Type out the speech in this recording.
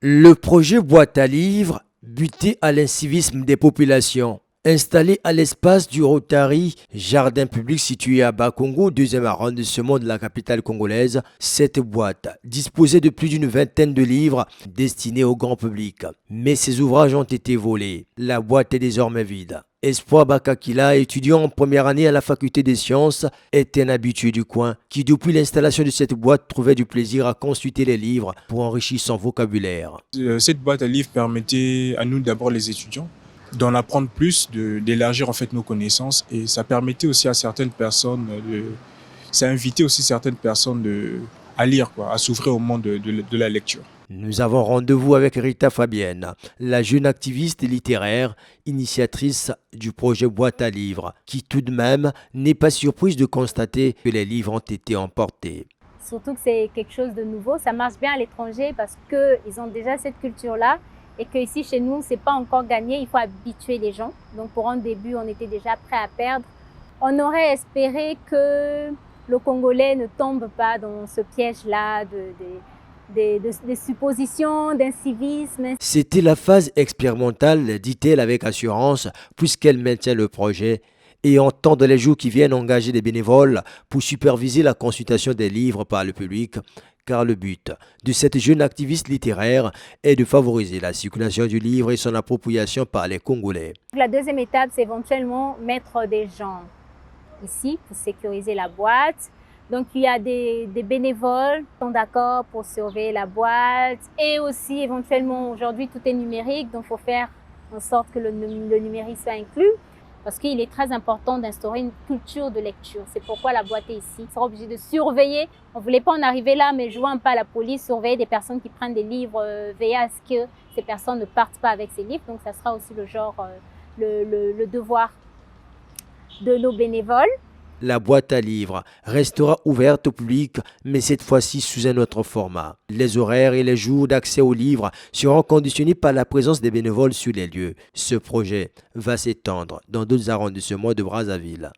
Le projet boîte à livres buté à l'incivisme des populations. Installé à l'espace du Rotary, jardin public situé à Bakongo, deuxième arrondissement de la capitale congolaise, cette boîte disposait de plus d'une vingtaine de livres destinés au grand public. Mais ces ouvrages ont été volés. La boîte est désormais vide. Espoir Bakakila, étudiant en première année à la faculté des sciences, est un habitué du coin qui, depuis l'installation de cette boîte, trouvait du plaisir à consulter les livres pour enrichir son vocabulaire. Cette boîte à livres permettait à nous, d'abord les étudiants, d'en apprendre plus, d'élargir en fait nos connaissances, et ça permettait aussi à certaines personnes, ça invitait aussi certaines personnes à lire, à s'ouvrir au monde de la lecture. Nous avons rendez-vous avec Rita Fabienne, la jeune activiste littéraire, initiatrice du projet Boîte à livres, qui tout de même n'est pas surprise de constater que les livres ont été emportés. Surtout que c'est quelque chose de nouveau, ça marche bien à l'étranger parce qu'ils ont déjà cette culture-là et qu'ici chez nous, c'est pas encore gagné, il faut habituer les gens. Donc pour un début, on était déjà prêt à perdre. On aurait espéré que le Congolais ne tombe pas dans ce piège-là des suppositions, d'incivisme. C'était la phase expérimentale, dit-elle avec assurance, puisqu'elle maintient le projet et entend dans les jours qui viennent engager des bénévoles pour superviser la consultation des livres par le public, car le but de cette jeune activiste littéraire est de favoriser la circulation du livre et son appropriation par les Congolais. La deuxième étape, c'est éventuellement mettre des gens ici pour sécuriser la boîte. Donc, il y a des bénévoles qui sont d'accord pour surveiller la boîte. Et aussi, éventuellement, aujourd'hui, tout est numérique. Donc, il faut faire en sorte que le numérique soit inclus. Parce qu'il est très important d'instaurer une culture de lecture. C'est pourquoi la boîte est ici. On sera obligé de surveiller. On ne voulait pas en arriver là, mais jouant pas à la police, surveiller des personnes qui prennent des livres, veiller à ce que ces personnes ne partent pas avec ces livres. Donc, ça sera aussi le devoir de nos bénévoles. La boîte à livres restera ouverte au public, mais cette fois-ci sous un autre format. Les horaires et les jours d'accès aux livres seront conditionnés par la présence des bénévoles sur les lieux. Ce projet va s'étendre dans d'autres arrondissements de Brazzaville.